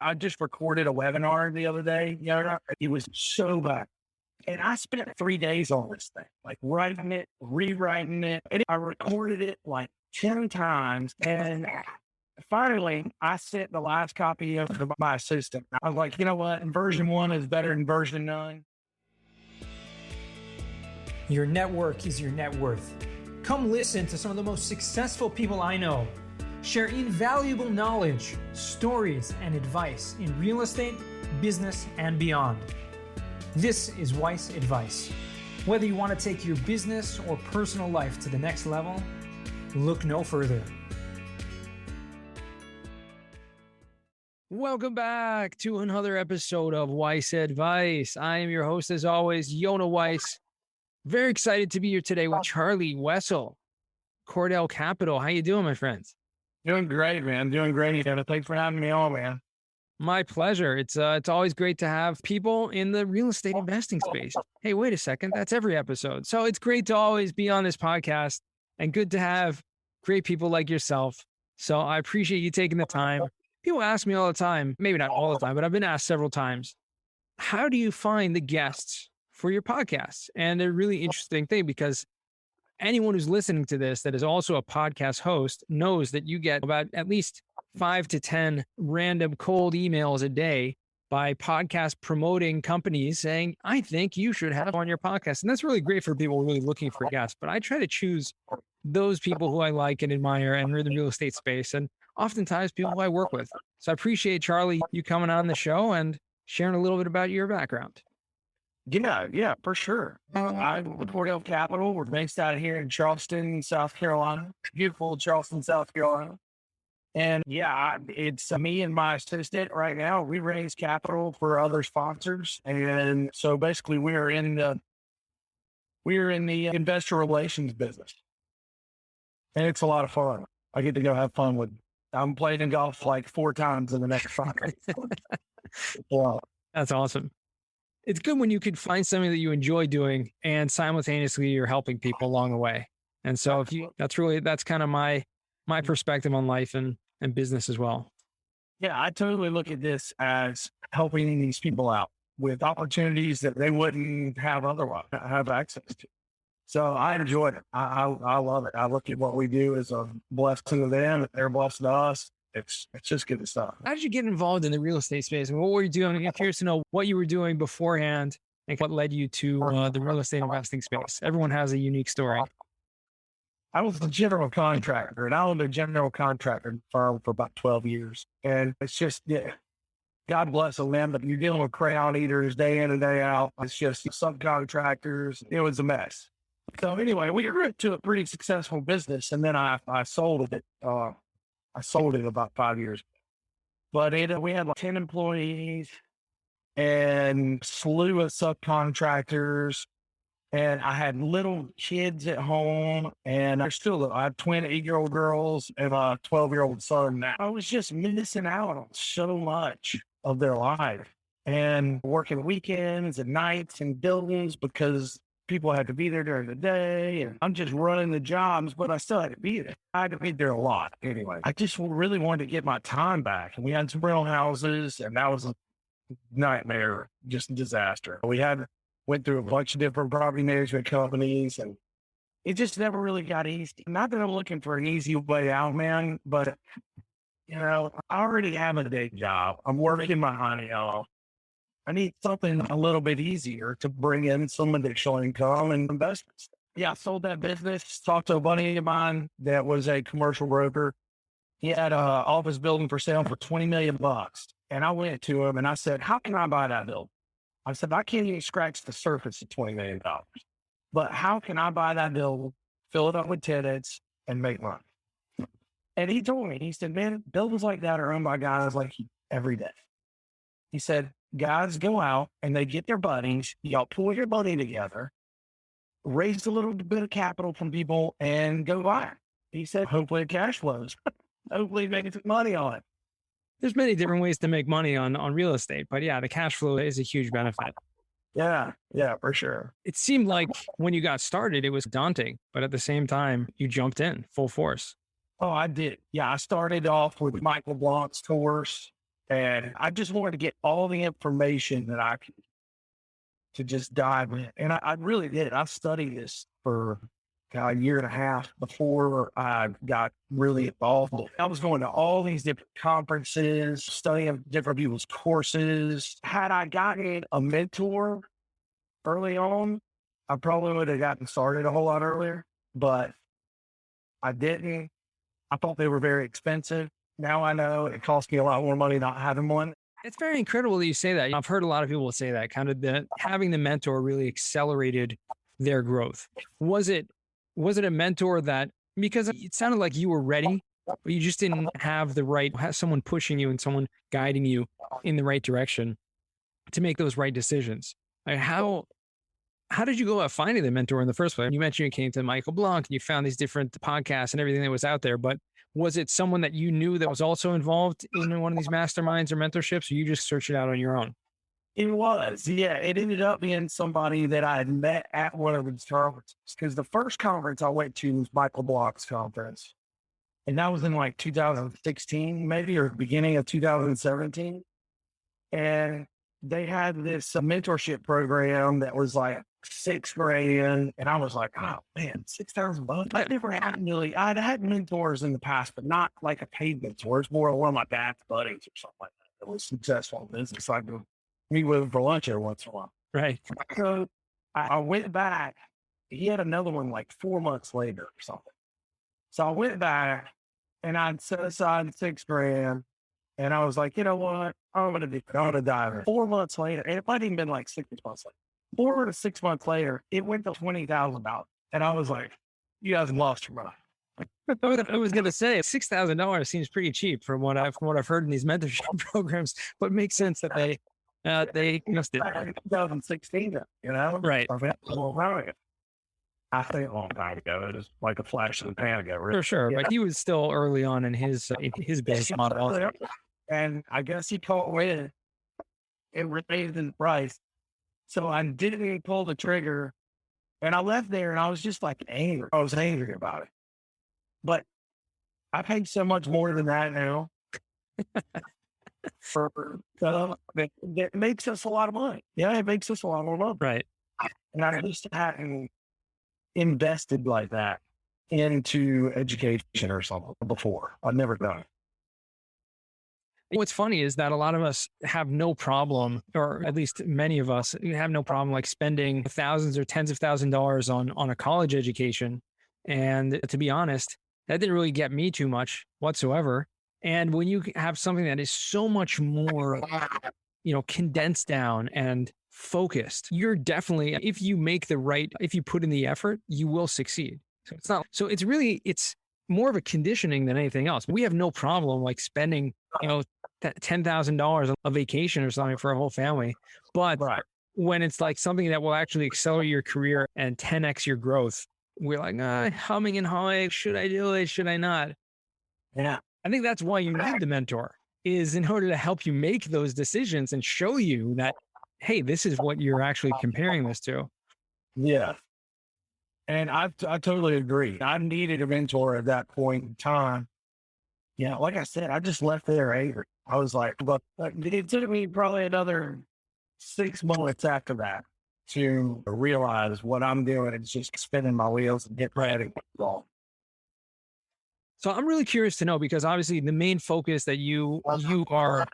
I just recorded a webinar the other day. Yonah. It was so bad. And I spent 3 days on this thing, like writing it, rewriting it. And I recorded it like 10 times. And finally, I sent the last copy of to my assistant. I was like, you know what? Version 1 is better than version 9. Your network is your net worth. Come listen to some of the most successful people I know share invaluable knowledge, stories, and advice in real estate, business, and beyond. This is Weiss Advice. Whether you want to take your business or personal life to the next level, look no further. Welcome back to another episode of Weiss Advice. I am your host, as always, Yonah Weiss. Very excited to be here today with Charlie Wessel, Cordell Capital. How you doing, my friends? Doing great, man. Doing great. Thanks for having me on, man. My pleasure. It's always great to have people in the real estate investing space. Hey, wait a second. That's every episode. So it's great to always be on this podcast and good to have great people like yourself. So I appreciate you taking the time. People ask me all the time, maybe not all the time, but I've been asked several times, how do you find the guests for your podcasts? And a really interesting thing, because anyone who's listening to this that is also a podcast host knows that you get about at least 5 to 10 random cold emails a day by podcast promoting companies saying, I think you should have on your podcast. And that's really great for people really looking for guests. But I try to choose those people who I like and admire and are in the real estate space, and oftentimes people who I work with. So I appreciate, Charlie, you coming on the show and sharing a little bit about your background. Yeah, for sure. I'm with Cordell Capital. We're based out of here in Charleston, South Carolina. Beautiful Charleston, South Carolina. And yeah, it's me and my assistant right now. We raise capital for other sponsors. And so basically we're in the investor relations business. And it's a lot of fun. I get to go have fun with, I'm playing golf like 4 times in the next 5 days. Wow. That's awesome. It's good when you can find something that you enjoy doing and simultaneously you're helping people along the way. And so that's kind of my perspective on life and business as well. Yeah, I totally look at this as helping these people out with opportunities that they wouldn't have otherwise have access to. So I enjoy it. I love it. I look at what we do as a blessing to them. They're blessed to us. It's just good stuff. How did you get involved in the real estate space? And what were you doing? I'm curious to know what you were doing beforehand and what led you to the real estate investing space. Everyone has a unique story. I was a general contractor, and I owned a general contractor firm for about 12 years. And it's just, God bless them, man, but you're dealing with crayon eaters day in and day out. It's just subcontractors. It was a mess. So anyway, we grew to a pretty successful business, and then I sold it. I sold it about 5 years ago. But we had like 10 employees and a slew of subcontractors. And I had little kids at home, and I had twin 8-year-old girls and a 12-year-old son. Now I was just missing out on so much of their life and working weekends and nights and buildings because people had to be there during the day, and I'm just running the jobs, but I still had to be there. I had to be there a lot anyway. I just really wanted to get my time back. And we had some rental houses, and that was a nightmare, just a disaster. Went through a bunch of different property management companies, and it just never really got easy. Not that I'm looking for an easy way out, man, but I already have a day job. I'm working my honey off. I need something a little bit easier to bring in some additional income and investments. Yeah, I sold that business, talked to a buddy of mine that was a commercial broker. He had an office building for sale for $20 million. And I went to him and I said, how can I buy that building? I said, I can't even scratch the surface of $20 million, but how can I buy that building, fill it up with tenants, and make money? And he told me, he said, man, buildings like that are owned by guys like you every day. He said, guys go out and they get their buddies, y'all pull your money together, raise a little bit of capital from people, and go buy it. He said, hopefully it cash flows. Hopefully making some money on it. There's many different ways to make money on real estate, but yeah, the cash flow is a huge benefit. Yeah, for sure. It seemed like when you got started, it was daunting, but at the same time, you jumped in full force. Oh, I did. Yeah, I started off with Michael Blanc's course. And I just wanted to get all the information that I could to just dive in. And I really did. I studied this for a year and a half before I got really involved. I was going to all these different conferences, studying different people's courses. Had I gotten a mentor early on, I probably would have gotten started a whole lot earlier, but I didn't. I thought they were very expensive. Now I know it costs me a lot more money not having one. It's very incredible that you say that. I've heard a lot of people say that kind of having the mentor really accelerated their growth. Was it a mentor that, because it sounded like you were ready, but you just didn't have someone pushing you and someone guiding you in the right direction to make those right decisions? Like how did you go about finding the mentor in the first place? You mentioned you came to Michael Blanc and you found these different podcasts and everything that was out there, but was it someone that you knew that was also involved in one of these masterminds or mentorships, or you just searched it out on your own? It was, yeah. It ended up being somebody that I had met at one of these conferences. Because the first conference I went to was Michael Block's conference. And that was in like 2016, maybe, or beginning of 2017. And they had this mentorship program that was like $6,000. And I was like, oh man, $6,000. I'd had mentors in the past, but not like a paid mentor. It's more one of my dad's buddies or something like that. That was successful in business. I go meet with him for lunch every once in a while. Right. So I went back. He had another one like 4 months later or something. So I went back and I'd set aside $6,000. And I was like, you know what? I'm going to dive in. 4 months later, and it might even been like 6 months later. 4 to 6 months later, it went to $20,000. And I was like, you guys lost your mind. I was going to say $6,000 seems pretty cheap from what I've heard in these mentorship programs, but it makes sense that they missed it. 2016, you know? Right. I think a long time ago. It was like a flash in the pan ago. Really. For sure. Yeah. But he was still early on in his business model. And I guess he caught wind and raised in the price. So I didn't pull the trigger. And I left there and I was just like angry. I was angry about it. But I paid so much more than that now. That makes us a lot of money. Yeah, it makes us a lot more money. Right. And I just hadn't invested like that into education or something before. I've never done it. What's funny is that a lot of us have no problem, or at least many of us have no problem like spending thousands or tens of thousands of dollars on a college education. And to be honest, that didn't really get me too much whatsoever. And when you have something that is so much more, condensed down and focused, you're definitely, if you put in the effort, you will succeed. So it's more of a conditioning than anything else. We have no problem like spending, $10,000 on a vacation or something for a whole family. But when it's like something that will actually accelerate your career and 10x your growth, we're like, humming and hawing. Should I do it? Should I not? Yeah. I think that's why you need the mentor, is in order to help you make those decisions and show you that, hey, this is what you're actually comparing this to. Yeah. And I totally agree. I needed a mentor at that point in time. Yeah, like I said, I just left there angry. I was like, but it took me probably another 6 months after that to realize what I'm doing is just spinning my wheels and getting ready. So I'm really curious to know, because obviously the main focus that you are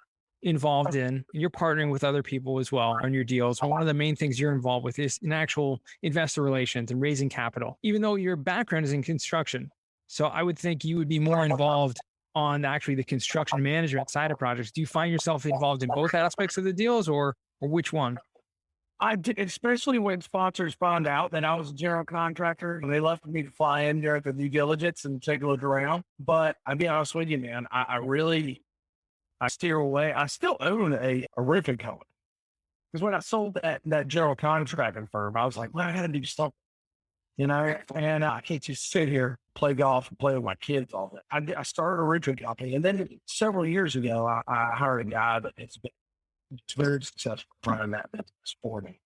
involved in, you're partnering with other people as well on your deals. One of the main things you're involved with is in actual investor relations and raising capital, even though your background is in construction. So I would think you would be more involved on actually the construction management side of projects. Do you find yourself involved in both aspects of the deals, or which one? I did, especially when sponsors found out that I was a general contractor and they left me to fly in there at the due diligence and take a look around. But I'll be honest with you, man, I steer away. I still own a roofing company, because when I sold that general contracting firm, I was like, well, I got to do something, and I can't just sit here, play golf and play with my kids all day. I started a roofing company, and then several years ago, I hired a guy that it's very successful running that business for me.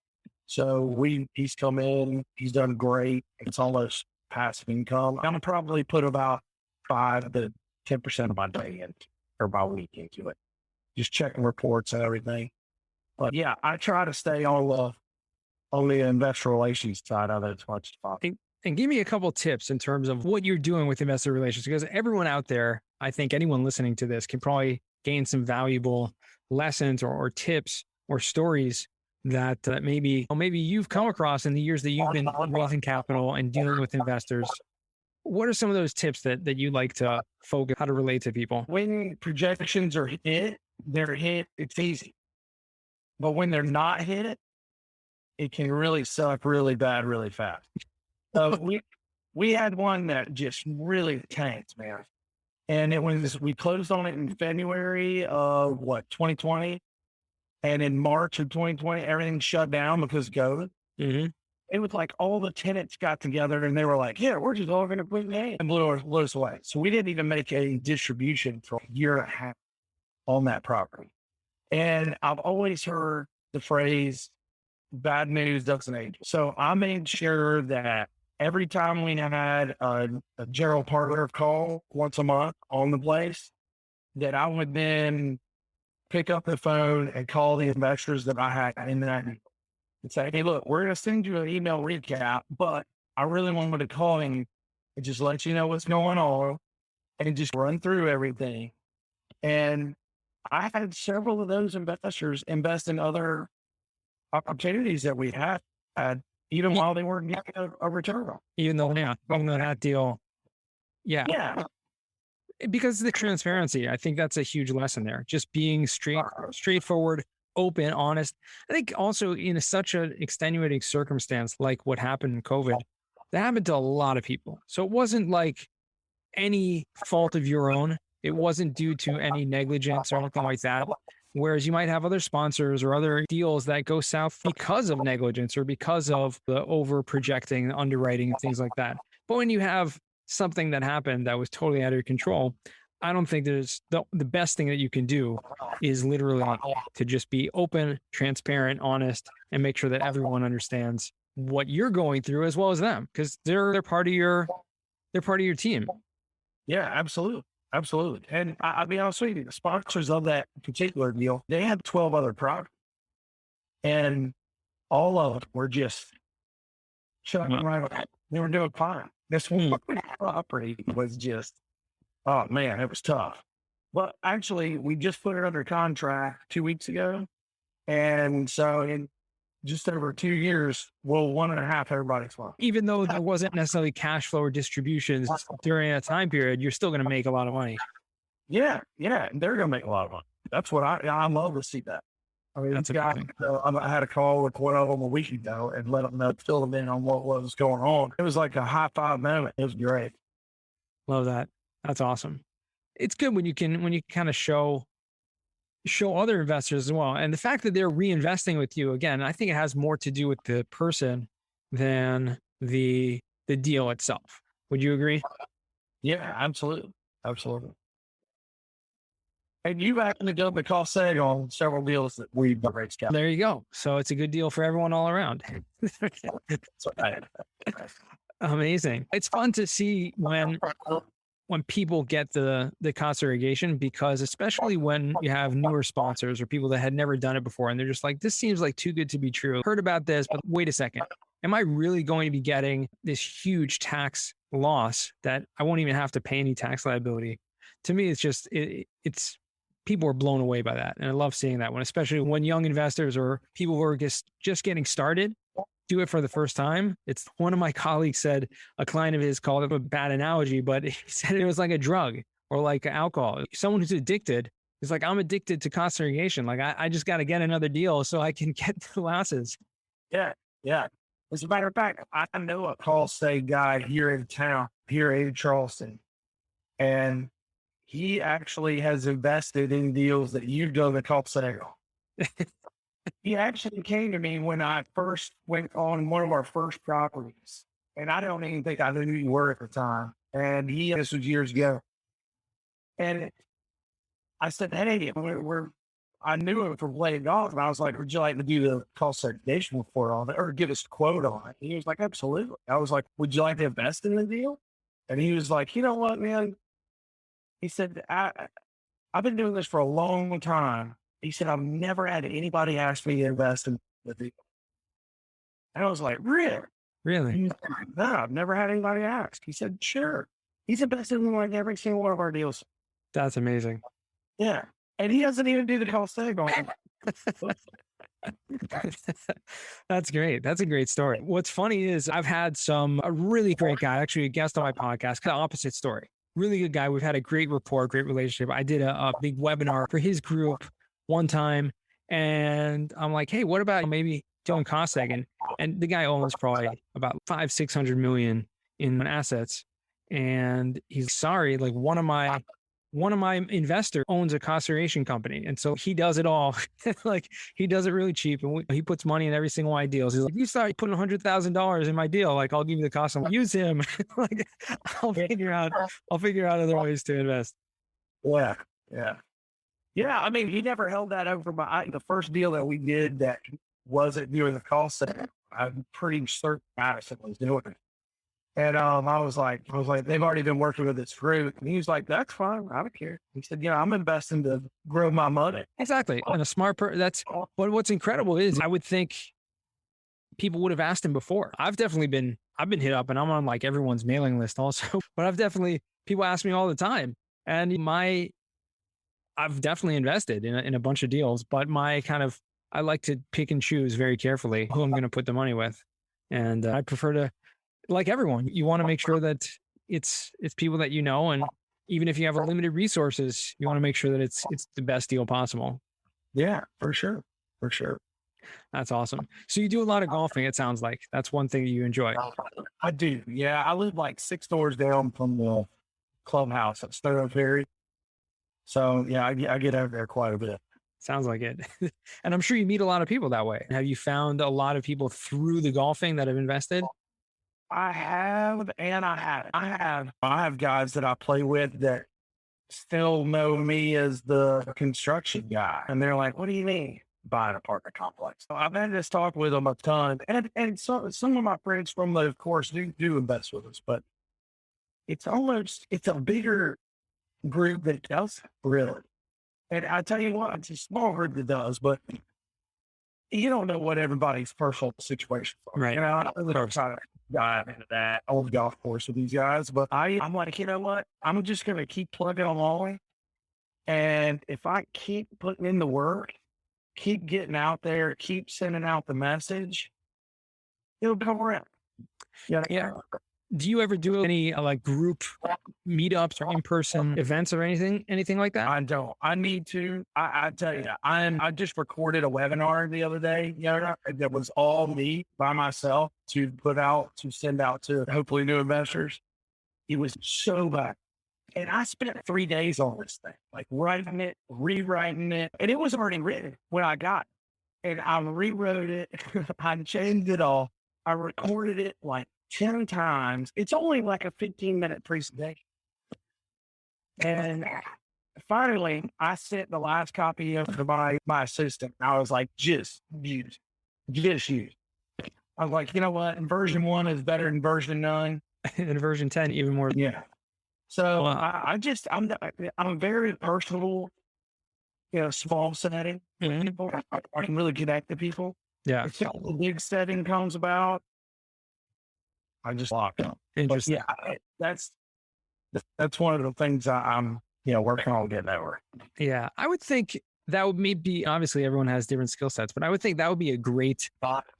So he's come in, he's done great. It's almost passive income. I'm gonna probably put about 5 to 10% of my day in, or my week into it. just checking reports and everything. But yeah, I try to stay on the investor relations side of it as much as possible. And give me a couple tips in terms of what you're doing with investor relations, because everyone out there, I think anyone listening to this can probably gain some valuable lessons or tips or stories that maybe you've come across in the years that you've been raising capital and dealing with investors. What are some of those tips that you like to focus how to relate to people? When projections are hit, it's easy. But when they're not hit, it can really suck really bad, really fast. So we had one that just really tanked, man. And we closed on it in February of 2020. And in March of 2020, everything shut down because of COVID. Mm-hmm. It was like all the tenants got together and they were like, yeah, we're just all going to quit game and blew us away. So we didn't even make a distribution for a year and a half on that property. And I've always heard the phrase, bad news doesn't age. So I made sure that every time we had a general partner call once a month on the place, that I would then pick up the phone and call the investors that I had in that and say, hey, look, we're going to send you an email recap, but I really wanted to call and just let you know what's going on and just run through everything. And I had several of those investors invest in other opportunities that we had even while they weren't getting a return on. Even though that deal. Yeah. Because of the transparency, I think that's a huge lesson there. Just being straightforward, open, honest. I think also in such an extenuating circumstance like what happened in COVID, that happened to a lot of people. So it wasn't like any fault of your own. It wasn't due to any negligence or anything like that. Whereas you might have other sponsors or other deals that go south because of negligence or because of the over projecting, underwriting, and things like that. But when you have something that happened that was totally out of your control, I don't think there's the best thing that you can do is literally to just be open, transparent, honest, and make sure that everyone understands what you're going through as well as them, because they're part of your team. Yeah, absolutely. Absolutely. And I'll be honest with you, the sponsors of that particular deal, they had 12 other products and all of them were just shutting right away. They were doing fine. This one property was just, oh man, it was tough. But actually, we just put it under contract 2 weeks ago. And so in just over 2 years, well, 1.5, everybody's fine. Even though there wasn't necessarily cash flow or distributions during that time period, you're still going to make a lot of money. Yeah. They're going to make a lot of money. That's what I love to see that. I mean, That's I had a call with one of them a week ago and let them know, fill them in on what was going on. It was like a high five moment. It was great. Love that. That's awesome. It's good when you can kind of show other investors as well. And the fact that they're reinvesting with you, again, I think it has more to do with the person than the deal itself. Would you agree? Yeah, absolutely. Absolutely. And you've actually done the cost saving on several deals that we've raised capital. There you go. So it's a good deal for everyone all around. That's right. Amazing. It's fun to see when people get the cost segregation, because especially when you have newer sponsors or people that had never done it before and they're just like, this seems like too good to be true. Heard about this, but wait a second. Am I really going to be getting this huge tax loss that I won't even have to pay any tax liability? To me, it's just, it's people are blown away by that. And I love seeing that one, especially when young investors or people who are just getting started do it for the first time. It's one of my colleagues said, a client of his called it a bad analogy, but he said it was like a drug or like alcohol. Someone who's addicted is like, I'm addicted to cost segregation. Like I just got to get another deal so I can get the losses. Yeah. As a matter of fact, I know a cost seg guy here in town, here in Charleston, and he actually has invested in deals that you've done the cost seg on. He actually came to me when I first went on one of our first properties, and I don't even think I knew who you were at the time. And this was years ago. And I said, hey, I knew him from playing golf, and I was like, would you like to do the cost segregation report on it or give us a quote on it? And he was like, absolutely. I was like, would you like to invest in the deal? And he was like, you know what, man? He said, I've been doing this for a long time. He said, I've never had anybody ask me to invest in the deal. And I was like, really? Really? He's like, no, I've never had anybody ask. He said, sure. He's invested in like every single one of our deals. That's amazing. Yeah. And he doesn't even do the cost tag on it. That's great. That's a great story. What's funny is I've had a really great guy, actually a guest on my podcast, kind of opposite story. Really good guy. We've had a great rapport, great relationship. I did a big webinar for his group one time, and I'm like, hey, what about maybe doing cost tagging? And the guy owns probably about 500-600 million in assets. And he's sorry, like one of my investors owns a conservation company. And so he does it all. Like he does it really cheap. And he puts money in every single one of my deals. He's like, you start putting $100,000 in my deal. Like I'll give you the cost. I'll use him. Like I'll figure out other ways to invest. Yeah. Yeah. Yeah. I mean, he never held that over the first deal that we did that wasn't doing the cost center. I'm pretty certain Madison was doing it. And I was like, they've already been working with this group. And he was like, that's fine. I don't care. He said, I'm investing to grow my money. Exactly. And a smart person, what's incredible is I would think people would have asked him before. I've been hit up, and I'm on like everyone's mailing list also, but people ask me all the time. And I've definitely invested in a bunch of deals, but I like to pick and choose very carefully who I'm going to put the money with. And I prefer to, like everyone, you want to make sure that it's people that you know, and even if you have limited resources, you want to make sure that it's the best deal possible. Yeah, for sure. That's awesome. So you do a lot of golfing, it sounds like. That's one thing you enjoy. I do. Yeah, I live like 6 doors down from the clubhouse at Stone Ferry. So yeah, I get over there quite a bit. Sounds like it. And I'm sure you meet a lot of people that way. Have you found a lot of people through the golfing that have invested? I have, and I haven't. I have guys that I play with that still know me as the construction guy. And they're like, what do you mean buy an apartment complex? So I've had this talk with them a ton. And some of my friends from the course do invest with us, but it's a bigger group that does really. And I tell you what, it's a small group that does, but you don't know what everybody's personal situations are. Right. I'm trying to dive into that old golf course with these guys, but I'm like, you know what? I'm just going to keep plugging along. And if I keep putting in the work, keep getting out there, keep sending out the message, it'll come around. Yeah. Do you ever do any like group meetups or in-person events or anything like that? I don't. I need to. I tell you, I just recorded a webinar the other day, that was all me by myself to send out to hopefully new investors. It was so bad. And I spent 3 days on this thing, like writing it, rewriting it. And it was already written when I got it. And I rewrote it. I changed it all. I recorded it like 10 times. It's only like a 15-minute presentation. And finally, I sent the last copy of my assistant. I was like, just use. I was like, you know what? Version 1 is better than version 9. And version 10, even more. Yeah. So I'm very personal, small setting. People, I can really connect to people. Yeah. If the big setting comes about, I just lock up. Interesting. But yeah, that's one of the things I'm working on getting over. Yeah. I would think that would maybe, obviously everyone has different skill sets, but I would think that would be a great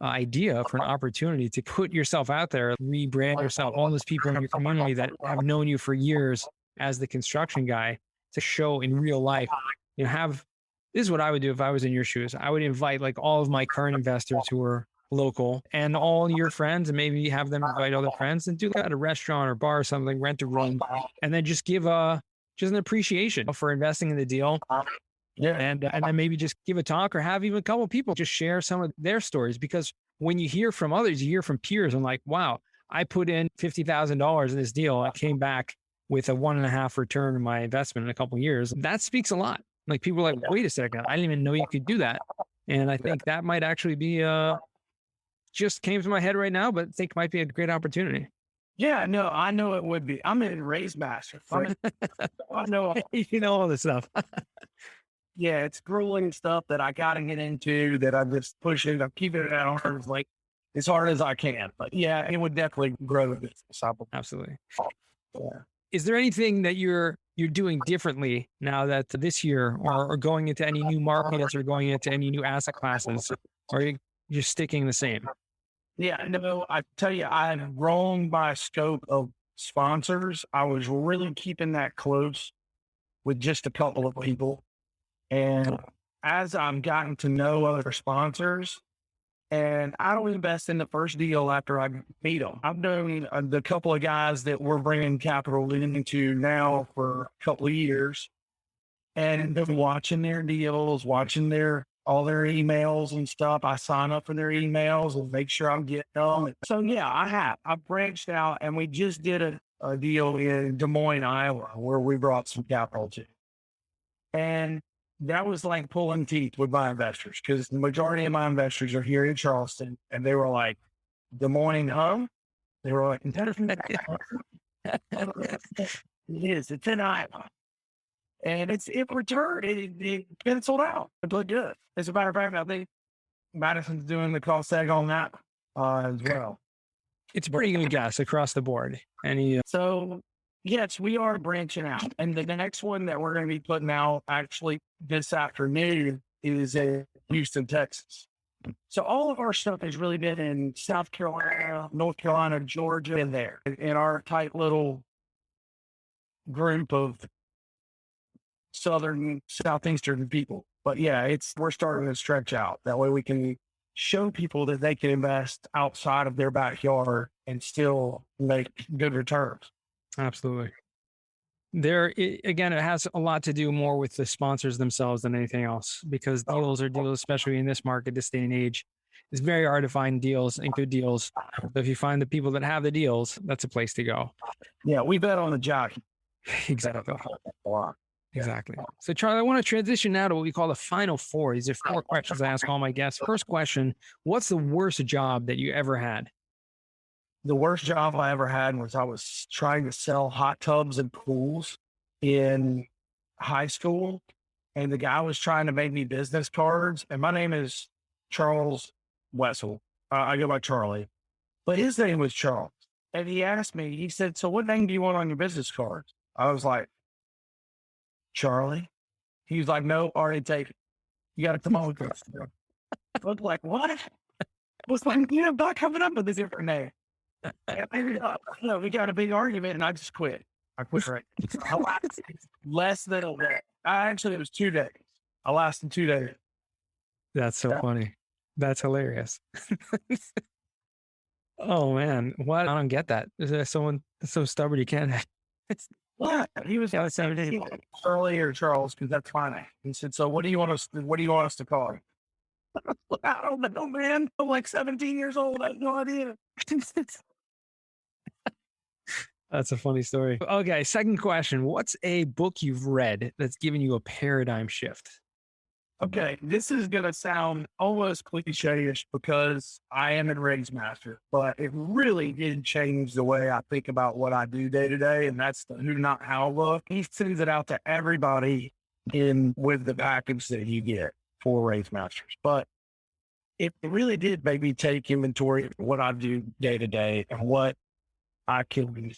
idea for an opportunity to put yourself out there, rebrand yourself, all those people in your community that have known you for years as the construction guy, to show in real life. This is what I would do if I was in your shoes. I would invite like all of my current investors who are local and all your friends, and maybe have them invite other friends and do that at a restaurant or bar or something, rent a room, and then just give just an appreciation for investing in the deal. Yeah. And then maybe just give a talk, or have even a couple of people just share some of their stories. Because when you hear from others, you hear from peers, and like, wow, I put in $50,000 in this deal. I came back with a 1.5 return on my investment in a couple of years. That speaks a lot. Like people are like, wait a second, I didn't even know you could do that. And I think that might actually be, just came to my head right now, but I think might be a great opportunity. Yeah, no, I know it would be. I'm in Raise Master. I know. You know all this stuff. Yeah, it's grueling stuff that I got to get into that I'm just pushing. I'm keeping it at arms like as hard as I can. But yeah, it would definitely grow the business. Absolutely. Yeah. Is there anything that you're doing differently now that this year, or going into any new markets, or going into any new asset classes, or you're sticking the same? Yeah, no, I tell you, I've grown my scope of sponsors. I was really keeping that close with just a couple of people. And as I'm gotten to know other sponsors, and I don't invest in the first deal after I meet them. I've known the couple of guys that we're bringing capital into now for a couple of years, and been watching their deals, watching all their emails and stuff. I sign up for their emails and make sure I'm getting them. So yeah, I've branched out, and we just did a deal in Des Moines, Iowa, where we brought some capital to. And that was like pulling teeth with my investors, because the majority of my investors are here in Charleston, and they were like, Des Moines, huh? They were like, it is, it's in Iowa. And it returned, it penciled out. It looked good. As a matter of fact, I think Madison's doing the cost tag on that as well. It's a pretty good guess across the board. So yes, we are branching out. And the next one that we're going to be putting out actually this afternoon is in Houston, Texas. So all of our stuff has really been in South Carolina, North Carolina, Georgia, and there in our tight little group of southeastern people. But yeah, we're starting to stretch out. That way we can show people that they can invest outside of their backyard and still make good returns. Absolutely. Again, it has a lot to do more with the sponsors themselves than anything else, because deals are deals, especially in this market, this day and age. It's very hard to find deals and good deals. So if you find the people that have the deals, that's a place to go. Yeah, we bet on the jockey. Exactly. Exactly. So, Charlie, I want to transition now to what we call the final four. These are 4 questions I ask all my guests. First question: what's the worst job that you ever had? The worst job I ever had was I was trying to sell hot tubs and pools in high school. And the guy was trying to make me business cards. And my name is Charles Wessel. I go by Charlie, but his name was Charles. And he asked me, he said, so what name do you want on your business cards? I was like, Charlie. He was like, no, already taken. You got to come on with this. I was like, what? I was like, I'm not coming up with a different name. We got a big argument, and I just quit. I quit right. Less than a day. Actually, it was 2 days. I lasted 2 days. That's so funny. That's hilarious. Oh man, what? I don't get that. Is there someone so stubborn you can't? What? He was 17 earlier, Charles, because that's fine. He said, "So what do you want us to call it?" I don't know, man. I'm like 17 years old. I have no idea. That's a funny story. Okay, second question. What's a book you've read that's given you a paradigm shift? Okay, this is going to sound almost cliche-ish because I am a Raise Master, but it really did change the way I think about what I do day to day, and that's the who, not how look. He sends it out to everybody with the package that you get for Raise Masters. But it really did make me take inventory of what I do day to day and what I can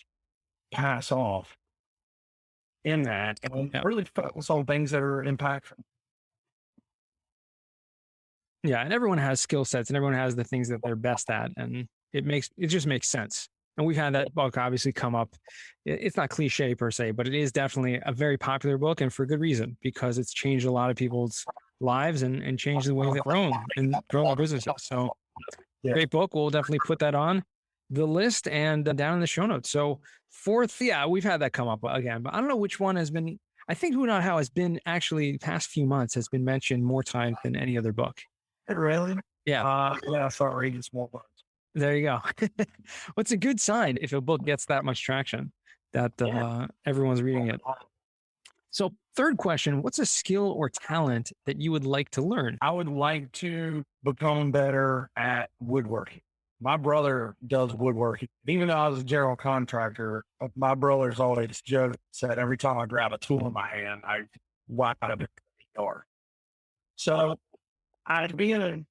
pass off in that, and really focus on things that are impactful. Yeah, and everyone has skill sets, and everyone has the things that they're best at, and it just makes sense. And we've had that book obviously come up. It's not cliche per se, but it is definitely a very popular book, and for good reason, because it's changed a lot of people's lives and changed the way they grow their businesses. So great book. We'll definitely put that on the list and down in the show notes. So fourth, we've had that come up again, but I don't know which one has been. I think Who Not How has been actually the past few months has been mentioned more times than any other book. Really? Yeah. I start reading small books. There you go. What's a good sign if a book gets that much traction that everyone's reading it? So third question, what's a skill or talent that you would like to learn? I would like to become better at woodworking. My brother does woodworking. Even though I was a general contractor, my brother's always joked, said every time I grab a tool in my hand, I wipe out a big door. So being a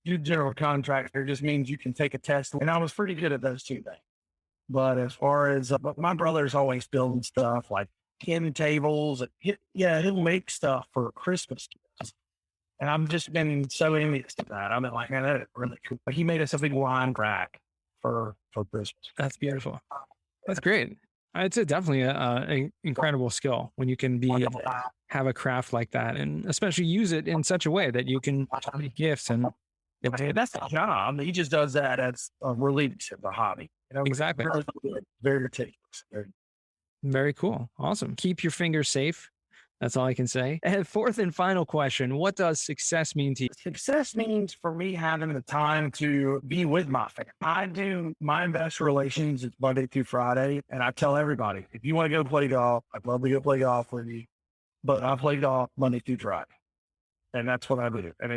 good general contractor just means you can take a test. And I was pretty good at those two things. But as far as, but my brother's always building stuff like end tables. He'll make stuff for Christmas gifts. And I've just been so envious of that. I've been like, man, that is really cool. He made us a big wine rack for Christmas. That's beautiful. That's great. It's definitely an incredible skill when you can have a craft like that, and especially use it in such a way that you can make gifts. And that's the job. He just does that as a release of the hobby. Exactly. Very meticulous. Very cool. Awesome. Keep your fingers safe. That's all I can say. And fourth and final question, what does success mean to you? Success means for me having the time to be with my family. I do my investor relations. It's Monday through Friday. And I tell everybody, if you want to go play golf, I'd love to go play golf with you. But I play golf Monday through Friday. And that's what I do. And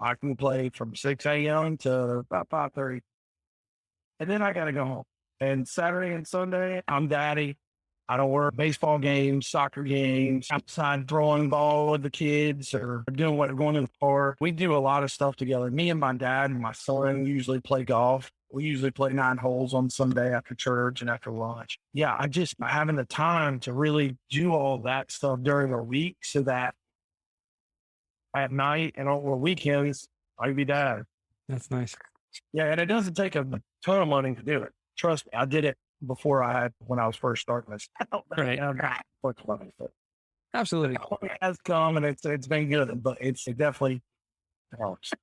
I can play from 6 a.m. to about 5:30. And then I got to go home. And Saturday and Sunday, I'm daddy. I don't work baseball games, soccer games, outside throwing ball with the kids or going to the park. We do a lot of stuff together. Me and my dad and my son usually play golf. We usually play 9 holes on Sunday after church and after lunch. Yeah, I just having the time to really do all that stuff during the week so that at night and on the weekends, I can be dad. That's nice. Yeah, and it doesn't take a ton of money to do it. Trust me, I did it when I was first starting this. Right. Absolutely. It has come and it's been good, but it definitely helps.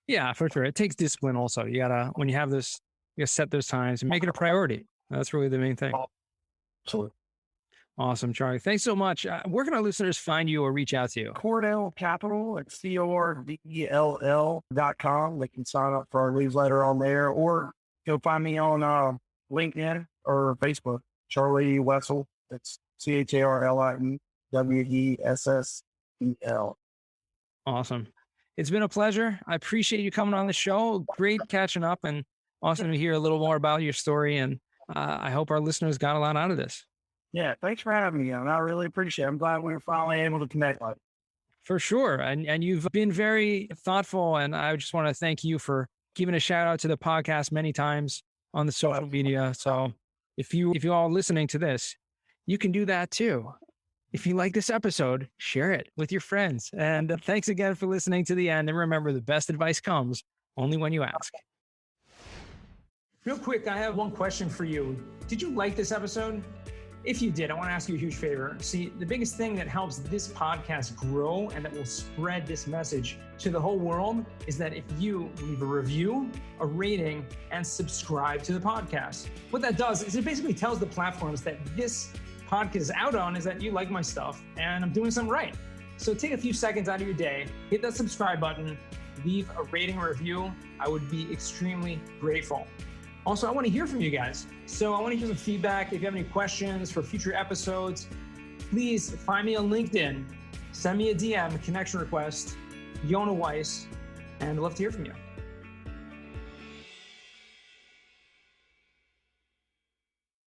Yeah, for sure. It takes discipline also. You gotta, when you have this, you gotta set those times and make it a priority. That's really the main thing. Absolutely. Awesome, Charlie. Thanks so much. Where can our listeners find you or reach out to you? Cordell Capital at CORDELL.com. They can sign up for our newsletter on there or go find me on LinkedIn or Facebook, Charlie Wessel. That's CharlieWessel. Awesome. It's been a pleasure. I appreciate you coming on the show. Great catching up and awesome to hear a little more about your story. And I hope our listeners got a lot out of this. Yeah, thanks for having me on. I really appreciate it. I'm glad we were finally able to connect. For sure. And you've been very thoughtful. And I just want to thank you for giving a shout out to the podcast many times on the social media. So if you all listening to this, you can do that too. If you like this episode, share it with your friends. And thanks again for listening to the end. And remember, the best advice comes only when you ask. Real quick, I have one question for you. Did you like this episode? If you did, I want to ask you a huge favor. See, the biggest thing that helps this podcast grow and that will spread this message to the whole world is that if you leave a review, a rating, and subscribe to the podcast. What that does is it basically tells the platforms that this podcast is out on is that you like my stuff and I'm doing something right. So take a few seconds out of your day, hit that subscribe button, leave a rating or review. I would be extremely grateful. Also, I want to hear from you guys. So I want to hear some feedback. If you have any questions for future episodes, please find me on LinkedIn, send me a DM, a connection request, Yonah Weiss, and I'd love to hear from you.